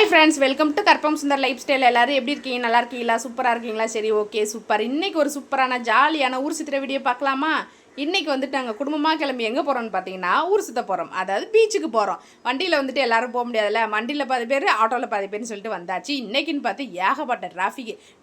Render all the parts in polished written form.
Hi friends, welcome to Karpagam Sundar life style. எல்லாரும் எப்படி இருக்கீங்க? நல்லா இருக்கீங்களா? சூப்பராக இருக்கீங்களா? சரி, ஓகே, சூப்பர். இன்றைக்கி ஒரு சூப்பரான ஜாலியான ஊர் சுற்றுற வீடியோ பார்க்கலாமா? இன்றைக்கி வந்துட்டு நாங்கள் குடும்பமாக கிளம்பி எங்கே போகிறோன்னு பார்த்தீங்கன்னா ஊர் சுற்ற போகிறோம். அதாவது பீச்சுக்கு போகிறோம். வண்டியில் வந்துட்டு எல்லோரும் போக முடியாதுல்ல, வண்டியில் பாதி பேர், ஆட்டோவில் பாதி பேர்னு சொல்லிட்டு வந்தாச்சு. இன்றைக்கின்னு பார்த்து ஏகப்பட்ட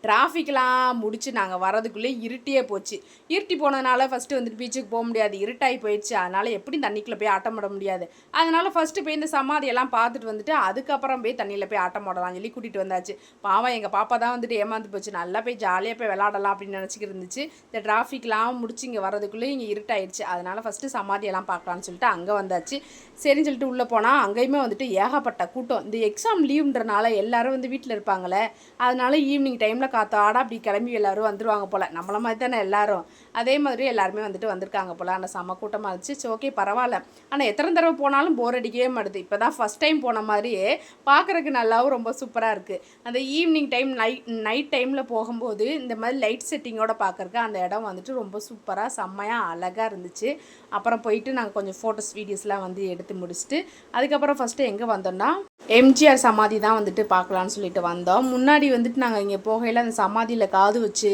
டிராஃபிக்லாம் முடிச்சு நாங்கள் வரதுக்குள்ளே இருட்டியே போச்சு. இருட்டி போனதுனால ஃபஸ்ட்டு வந்துட்டு பீச்சுக்கு போக முடியாது, இருட்டாகி போயிடுச்சு. அதனால் எப்படி தண்ணிக்குள்ளே போய் ஆட்டம் போட முடியாது. அதனால் ஃபஸ்ட்டு போய் இந்த சமாதியெல்லாம் பார்த்துட்டு வந்துட்டு அதுக்கப்புறம் போய் தண்ணியில் போய் ஆட்டம் போடலாம் சொல்லி கூட்டிகிட்டு வந்தாச்சு. பாவம் எங்கள் பாப்பா தான் வந்துட்டு ஏமாந்து போச்சு. நல்லா போய் ஜாலியாக போய் விளாடலாம் அப்படின்னு நினச்சிக்கிட்டு இருந்துச்சு. இந்த டிராஃபிக்லாம் முடிச்சு இங்கே வரதுக்குள்ளே இங்கே இருட்டாயிடுச்சு. அதனால் ஃபஸ்ட்டு சமாதியெல்லாம் பார்க்கலான்னு சொல்லிட்டு அங்கே வந்தாச்சு. சரின்னு சொல்லிட்டு உள்ளே போனால் அங்கேயுமே வந்துட்டு ஏகப்பட்ட கூட்டம். இந்த எக்ஸாம் லீவுன்றனால எல்லோரும் வந்து வீட்டில் இருப்பாங்களே, அதனால் ஈவினிங் டைமில் காத்தாட அப்படி கிளம்பி எல்லோரும் வந்துடுவாங்க போல். நம்மள மாதிரி தானே எல்லோரும், அதே மாதிரி எல்லாருமே வந்துட்டு வந்திருக்காங்க போல். ஆனால் செம்ம கூட்டமாக இருந்துச்சு. சரி, ஓகே, பரவாயில்ல. ஆனால் எத்தனை தடவை போனாலும் போர் அடிக்கவே மாட்டுது. இப்போ தான் ஃபஸ்ட் டைம் போன மாதிரியே பார்க்குறதுக்கு நல்லாவும் ரொம்ப சூப்பராக இருக்குது. அந்த ஈவினிங் டைம் நைட் டைமில் போகும்போது இந்த மாதிரி லைட் செட்டிங்கோடு பார்க்குறக்கு அந்த இடம் வந்துட்டு ரொம்ப சூப்பராக செம்மையாக அழகாக இருந்துச்சு. அப்புறம் போயிட்டு நாங்கள் கொஞ்சம் ஃபோட்டோஸ் வீடியோஸ்லாம் வந்து எடுத்து முடிச்சுட்டு அதுக்கப்புறம் ஃபஸ்ட்டு எங்கே வந்தோம்னா எம்ஜிஆர் சமாதி தான் வந்துட்டு பார்க்கலான்னு சொல்லிட்டு வந்தோம். முன்னாடி வந்துட்டு நாங்கள் இங்கே போகையில் அந்த சமாதியில் காது வச்சு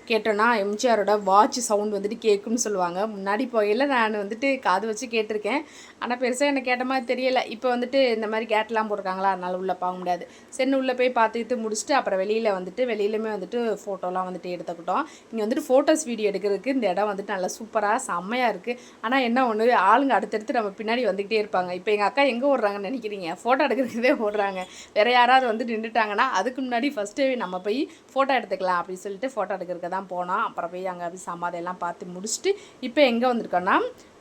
கேட்டோன்னா எம்ஜிஆரோட வாட்ச் சவுண்ட் வந்துட்டு கேட்குன்னு சொல்லுவாங்க. முன்னாடி போகையில் நான் வந்துட்டு காது வச்சு கேட்டிருக்கேன். ஆனால் பெருசாக எனக்கு கேட்ட மாதிரி தெரியலை. இப்போ வந்துட்டு இந்த மாதிரி கேட்லாம் போட்டிருக்காங்களா, அதனால் உள்ளே பார்க்க முடியாது. சரின்னு உள்ளே போய் பார்த்துக்கிட்டு முடிச்சுட்டு அப்புறம் வெளியிலுமே வந்துட்டு ஃபோட்டோலாம் வந்துட்டு எடுத்துக்கிட்டோம். இங்கே வந்துட்டு ஃபோட்டோஸ் வீடியோ எடுக்கிறதுக்கு இந்த இடம் வந்துட்டு நல்லா சூப்பராக செம்மையாக இருக்குது. ஆனால் என்ன ஒன்று, ஆளுங்க அடுத்தடுத்து நம்ம பின்னாடி வந்துக்கிட்டே இருப்பாங்க. இப்போ எங்கள் அக்கா எங்கே ஓடுறாங்கன்னு நினைக்கிறீங்க? ஃபோட்டோ எடுக்கிறதுக்கே ஓடுறாங்க. வேறு யாராவது வந்து நின்றுட்டாங்கன்னா அதுக்கு முன்னாடி ஃபஸ்ட்டு நம்ம போய் ஃபோட்டோ எடுத்துக்கலாம் அப்படின்னு சொல்லிட்டு ஃபோட்டோ எடுக்கிறதுக்கு தான் போனோம். அப்புறம் போய் அங்கே போய் சமாதியெல்லாம் பார்த்து முடிச்சுட்டு இப்போ எங்கே வந்திருக்கோன்னா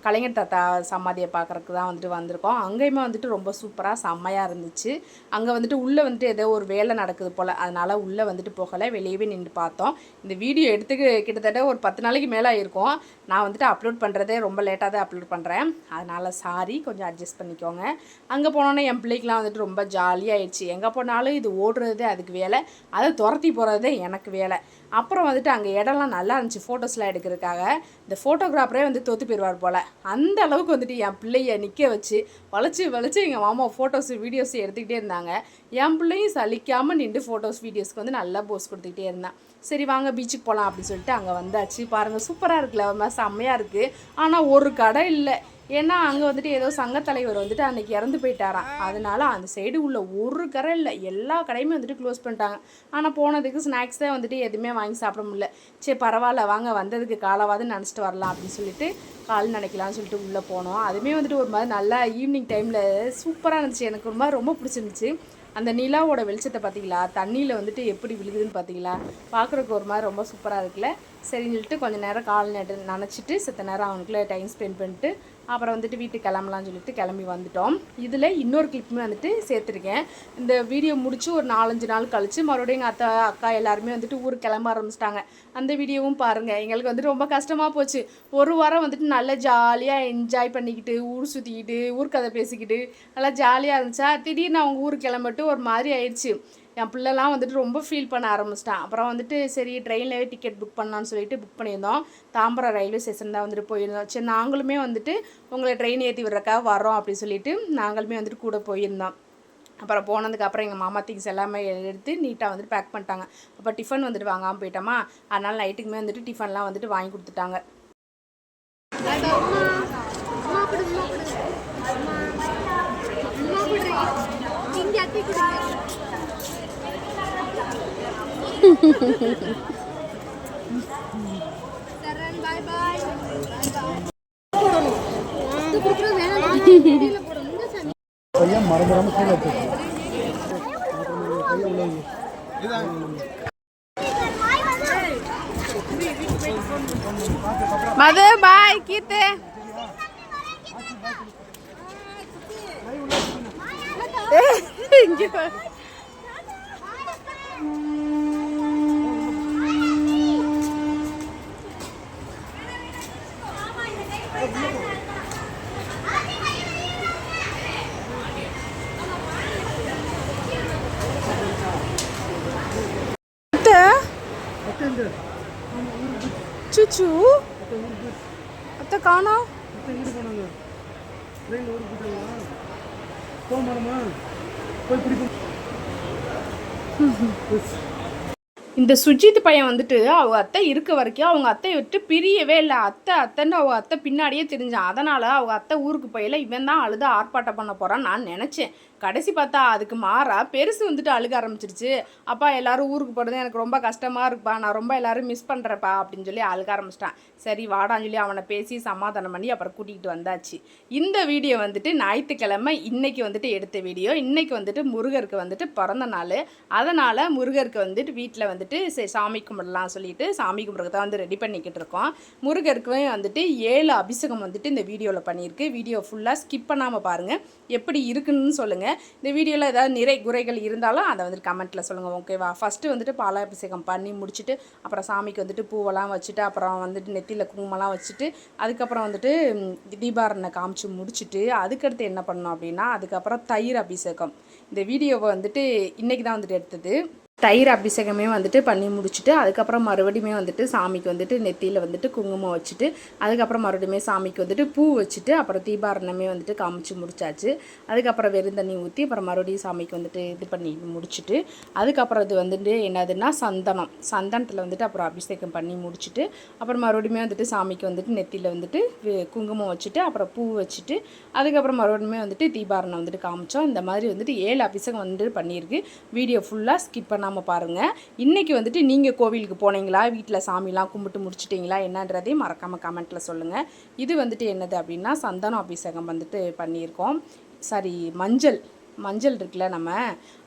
கலைஞர் தாத்தா சமாதியை பார்க்குறதுக்கு தான் வந்துட்டு வந்திருக்கோம். அங்கேயுமே வந்துட்டு ரொம்ப சூப்பராக செம்மையாக இருந்துச்சு. அங்கே வந்துட்டு உள்ளே வந்துட்டு ஏதோ ஒரு வேலை நடக்குது போல், அதனால் உள்ளே வந்துட்டு போகலை, வெளியவே நின்று பார்த்தோம். இந்த வீடியோ எடுத்துக்கு கிட்டத்தட்ட ஒரு 10 நாளைக்கு மேலே ஆகிருக்கும். நான் வந்துட்டு அப்லோட் பண்ணுறதே ரொம்ப லேட்டாக தான் அப்லோட் பண்ணுறேன், அதனால் சாரி, கொஞ்சம் அட்ஜஸ்ட் பண்ணிக்கோங்க. அங்கே போனோன்னே என் பிள்ளைக்கெலாம் வந்துட்டு ரொம்ப ஜாலியாகிடுச்சு. எங்கே போனாலும் இது ஓடுறதே அதுக்கு வேலை, அதை துரத்தி போகிறதே எனக்கு வேலை. அப்புறம் வந்துட்டு அங்கே இடம்லாம் நல்லா இருந்துச்சு ஃபோட்டோஸ்லாம் எடுக்கிறதுக்காக. இந்த ஃபோட்டோகிராஃபரே வந்து தோற்று போயிடுவார் போல், அந்த அளவுக்கு வந்துட்டு என் பிள்ளைய நிற்க வச்சு வளைச்சி எங்கள் மாமா ஃபோட்டோஸ் வீடியோஸ் எடுத்துக்கிட்டே இருந்தாங்க. என் பிள்ளையும் சலிக்காமல் நின்று ஃபோட்டோஸ் வீடியோஸ்க்கு வந்து நல்லா போஸ் கொடுத்துக்கிட்டே இருந்தான். சரி வாங்க பீச்சுக்கு போகலாம் அப்படின்னு சொல்லிட்டு அங்கே வந்தாச்சு. பாருங்கள், சூப்பராக இருக்குல்ல, ஒரு மாதிரி செம்மையாக இருக்குது. ஆனால் ஒரு கடை இல்லை. ஏன்னா அங்கே வந்துட்டு ஏதோ சங்கத்தலைவர் வந்துட்டு அன்றைக்கி இறந்து போயிட்டாராம். அதனால அந்த சைடு உள்ள ஒரு கடை இல்லை, எல்லா கடையுமே வந்துட்டு க்ளோஸ் பண்ணிட்டாங்க. ஆனால் போனதுக்கு ஸ்நாக்ஸ் தான் வந்துட்டு எதுவுமே வாங்கி சாப்பிட முடியல. சரி பரவாயில்ல, வாங்க வந்ததுக்கு காலவாது நினச்சிட்டு வரலாம் அப்படின்னு சொல்லிட்டு கால் நினைக்கலாம்னு சொல்லிட்டு உள்ளே போனோம். அதுவுமே வந்துட்டு ஒரு மாதிரி நல்லா ஈவினிங் டைமில் சூப்பராக இருந்துச்சு. எனக்கு ஒரு மாதிரி ரொம்ப பிடிச்சிருந்துச்சு. அந்த நிலாவோட வெளிச்சத்தை பார்த்தீங்களா, தண்ணியில் வந்துட்டு எப்படி விழுகுதுன்னு பார்த்தீங்களா, பார்க்குறக்கு ஒரு மாதிரி ரொம்ப சூப்பராக இருக்குல்ல. சரின்னு சொல்லிட்டு கொஞ்சம் நேரம் கால் நினச்சிட்டு செத்த நேரம் அவனுக்குள்ளே டைம் ஸ்பெண்ட் பண்ணிட்டு அப்புறம் வந்துட்டு வீட்டுக்கு கிளம்பலான்னு சொல்லிட்டு கிளம்பி வந்துட்டோம். இதில் இன்னொரு கிளிப்புமே வந்துட்டு சேர்த்துருக்கேன். இந்த வீடியோ முடிச்சு ஒரு 4-5 நாள் கழித்து மறுபடியும் எங்கள் அக்கா எல்லாருமே வந்துட்டு ஊருக்கு கிளம்ப ஆரம்பிச்சிட்டாங்க. அந்த வீடியோவும் பாருங்கள். எங்களுக்கு வந்துட்டு ரொம்ப கஷ்டமாக போச்சு. ஒரு வாரம் வந்துட்டு நல்லா ஜாலியாக என்ஜாய் பண்ணிக்கிட்டு ஊர் சுற்றிக்கிட்டு ஊர் கதை பேசிக்கிட்டு நல்லா ஜாலியாக இருந்துச்சா, திடீர்னு அவங்க ஊருக்கு கிளம்பிட்டு ஒரு மாதிரி ஆயிடுச்சு. என் பிள்ளைலாம் வந்துட்டு ரொம்ப ஃபீல் பண்ண ஆரம்பிச்சிட்டான். அப்புறம் வந்துட்டு சரி ட்ரெயின்லேயே டிக்கெட் புக் பண்ணலான்னு சொல்லிட்டு புக் பண்ணியிருந்தோம். தாம்பரம் ரயில்வே ஸ்டேஷன் தான் வந்துட்டு போயிருந்தோம். சரி நாங்களுமே வந்துட்டு உங்களை ட்ரெயின் ஏற்றி விடுறக்காக வரோம் அப்படின்னு சொல்லிட்டு நாங்களுமே வந்துட்டு கூட போயிருந்தோம். அப்புறம் போனதுக்கப்புறம் எங்கள் மாமா திங்ஸ் எல்லாமே எடுத்து நீட்டாக வந்துட்டு பேக் பண்ணிட்டாங்க. அப்போ டிஃபன் வந்துட்டு வாங்காமல் போயிட்டோமா, அதனால் நைட்டுக்குமே வந்துட்டு டிஃபன்லாம் வந்துட்டு வாங்கி கொடுத்துட்டாங்க. மது பாய் கீர்த்து இங்கே சுச்சு அத்தை காணோம். இந்த சுஜித் பையன் வந்துட்டு அவங்க அத்தை இருக்க வரைக்கும் அவங்க அத்தையை விட்டு பிரியவே இல்லை. அத்தைன்னு அவங்க அத்தை பின்னாடியே தெரிஞ்சான். அதனால் அவங்க அத்தை ஊருக்கு போயில இவன் தான் அழுத ஆர்ப்பாட்டம் பண்ண போகிறான்னு நான் நினச்சேன். கடைசி பார்த்தா அதுக்கு மாறா பெருசு வந்துட்டு அழுக ஆரம்பிச்சிருச்சு. அப்பா எல்லோரும் ஊருக்கு போகிறது எனக்கு ரொம்ப கஷ்டமாக இருக்குப்பா, நான் ரொம்ப எல்லோரும் மிஸ் பண்ணுறப்பா அப்படின்னு சொல்லி அழுக ஆரம்பிச்சிட்டான். சரி வாடான்னு சொல்லி அவனை பேசி சமாதானம் பண்ணி அப்புறம் கூட்டிகிட்டு வந்தாச்சு. இந்த வீடியோ வந்துட்டு ஞாயிற்றுக்கிழமை இன்றைக்கி வந்துட்டு எடுத்த வீடியோ. இன்றைக்கி வந்துட்டு முருகருக்கு வந்துட்டு பிறந்த நாள். அதனால் முருகருக்கு வந்துட்டு வீட்டில் வந்துட்டு சரி சாமி கும்பிடலாம் சொல்லிட்டு சாமி கும்பிட்றத வந்து ரெடி பண்ணிக்கிட்டு இருக்கோம். முருகருக்கு வந்துட்டு 7 அபிஷேகம் வந்துட்டு இந்த வீடியோவில் பண்ணியிருக்கு. வீடியோ ஃபுல்லாக ஸ்கிப் பண்ணாமல் பாருங்கள், எப்படி இருக்குன்னு சொல்லுங்கள். இந்த வீடியோவில் ஏதாவது நிறை குறைகள் இருந்தாலும் அதை வந்துட்டு கமெண்ட்டில் சொல்லுங்கள், ஓகேவா? ஃபஸ்ட்டு வந்துட்டு பாலாபிஷேகம் பண்ணி முடிச்சுட்டு அப்புறம் சாமிக்கு வந்துட்டு பூவெல்லாம் வச்சுட்டு அப்புறம் வந்துட்டு நெத்தியில் குங்குமம்லாம் வச்சுட்டு அதுக்கப்புறம் வந்துட்டு தீபாரணை காமிச்சு முடிச்சுட்டு அதுக்கடுத்து என்ன பண்ணோம் அப்படின்னா அதுக்கப்புறம் தயிர் அபிஷேகம். இந்த வீடியோவை வந்துட்டு இன்றைக்கி தான் வந்துட்டு எடுத்தது. தயிர் அபிஷேகமே வந்துட்டு பண்ணி முடிச்சுட்டு அதுக்கப்புறம் மறுபடியுமே வந்துட்டு சாமிக்கு வந்துட்டு நெத்தியில் வந்துட்டு குங்குமம் வச்சுட்டு அதுக்கப்புறம் மறுபடியுமே சாமிக்கு வந்துட்டு பூ வச்சுட்டு அப்புறம் தீபாரணமே வந்துட்டு காமிச்சு முடிச்சாச்சு. அதுக்கப்புறம் வெறும் தண்ணி ஊற்றி அப்புறம் மறுபடியும் சாமிக்கு வந்துட்டு இது பண்ணி முடிச்சுட்டு அதுக்கப்புறம் இது வந்துட்டு என்னதுன்னா சந்தனத்தில் வந்துட்டு அப்புறம் அபிஷேகம் பண்ணி முடிச்சுட்டு அப்புறம் மறுபடியுமே வந்துட்டு சாமிக்கு வந்துட்டு நெத்தியில் வந்துட்டு குங்குமம் வச்சுட்டு அப்புறம் பூ வச்சுட்டு அதுக்கப்புறம் மறுபடியுமே வந்துட்டு தீபாரணம் வந்துட்டு காமிச்சோம். இந்த மாதிரி வந்துட்டு 7 அபிஷேகம் வந்துட்டு பண்ணியிருக்கு. வீடியோ ஃபுல்லாக ஸ்கிப் பண்ணாமல் பாருங்கள். இன்றைக்கி வந்துட்டு நீங்கள் கோவிலுக்கு போனீங்களா, வீட்டில் சாமிலாம் கும்பிட்டு முடிச்சிட்டிங்களா என்னன்றதையும் மறக்காமல் கமெண்ட்டில் சொல்லுங்கள். இது வந்துட்டு என்னது அப்படின்னா சந்தனம் அபிஷேகம் வந்துட்டு பண்ணியிருக்கோம். சாரி மஞ்சள் இருக்குல்ல நம்ம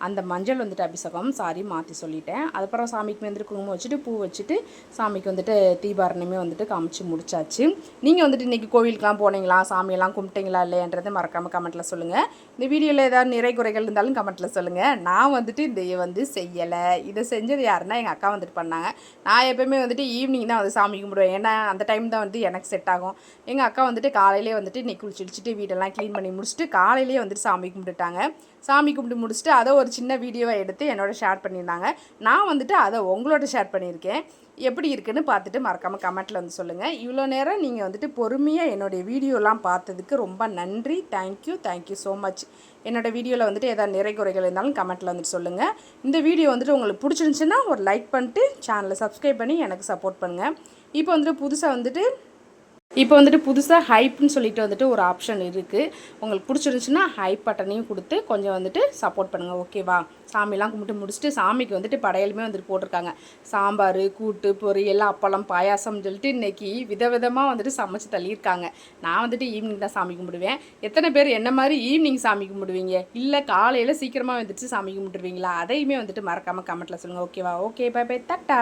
அந்த மஞ்சள் வந்துட்டு அபிஷேகம் மாற்றி சொல்லிட்டேன். அதுக்கப்புறம் சாமிக்கு வந்துட்டு குங்குமம் வச்சுட்டு பூ வச்சுட்டு சாமிக்கு வந்துட்டு தீபாரணமே வந்துட்டு காமிச்சு முடிச்சாச்சு. நீங்கள் வந்துட்டு இன்றைக்கி கோவிலுக்கெலாம் போனீங்களா, சாமியெல்லாம் கும்பிட்டீங்களா இல்லையன்றதை மறக்காமல் கமெண்ட்டில் சொல்லுங்கள். இந்த வீடியோவில் ஏதாவது நிறை குறைகள் இருந்தாலும் கமெண்ட்டில் சொல்லுங்கள். நான் வந்துட்டு இதை வந்து செய்யலை. இதை செஞ்சது யாருன்னா எங்கள் அக்கா வந்துட்டு பண்ணாங்க. நான் எப்போயுமே வந்துட்டு ஈவினிங் தான் வந்து சாமி கும்பிடுவேன், ஏன்னா அந்த டைம் தான் வந்து எனக்கு செட் ஆகும். எங்கள் அக்கா வந்துட்டு காலையிலே வந்துட்டு இன்னைக்கு குளிச்சுட்டு வீடெல்லாம் க்ளீன் பண்ணி முடிச்சுட்டு காலையிலேயே வந்துட்டு சாமி கும்பிட்டுட்டாங்க. சாமி கும்பிட்டு முடிச்சுட்டு அதை ஒரு சின்ன வீடியோவை எடுத்து என்னோட ஷேர் பண்ணியிருந்தாங்க. நான் வந்துட்டு அதை உங்களோட ஷேர் பண்ணியிருக்கேன். எப்படி இருக்குன்னு பார்த்துட்டு மறக்காமல் கமெண்ட்டில் வந்து சொல்லுங்கள். இவ்வளோ நேரம் நீங்கள் வந்துட்டு பொறுமையாக என்னுடைய வீடியோலாம் பார்த்ததுக்கு ரொம்ப நன்றி. Thank you so much. என்னோடய வீடியோவில் வந்துட்டு ஏதாவது நிறை குறைகள் இருந்தாலும் கமெண்ட்டில் வந்துட்டு சொல்லுங்கள். இந்த வீடியோ வந்துட்டு உங்களுக்கு பிடிச்சிருந்துச்சுன்னா ஒரு லைக் பண்ணிட்டு சேனலை சப்ஸ்கிரைப் பண்ணி எனக்கு சப்போர்ட் பண்ணுங்கள். இப்போ வந்துட்டு புதுசாக ஹைப்னு சொல்லிட்டு வந்துட்டு ஒரு ஆப்ஷன் இருக்குது. உங்களுக்கு பிடிச்சிருந்துச்சுன்னா ஹைப் பட்டனையும் கொடுத்து கொஞ்சம் வந்துட்டு சப்போர்ட் பண்ணுங்கள், ஓகேவா? சாமிலாம் கும்பிட்டு முடிச்சுட்டு சாமிக்கு வந்துட்டு படையலுமே வந்துட்டு போட்டிருக்காங்க. சாம்பார், கூட்டு, பொரியல், அப்பளம், பாயாசம்னு சொல்லிட்டு இன்றைக்கி விதவிதமாக வந்துட்டு சமைச்சு தள்ளியிருக்காங்க. நான் வந்துட்டு ஈவினிங் தான் சாமி கும்பிடுவேன். எத்தனை பேர் என்ன மாதிரி ஈவினிங் சாமி கும்பிடுவீங்க, இல்லை காலையில் சீக்கிரமாக வந்துட்டு சாமி கும்பிட்டுருவீங்களா? அதையுமே வந்துட்டு மறக்காமல் கமெண்ட்டில் சொல்லுங்கள், ஓகேவா? Okay, bye bye, Tata.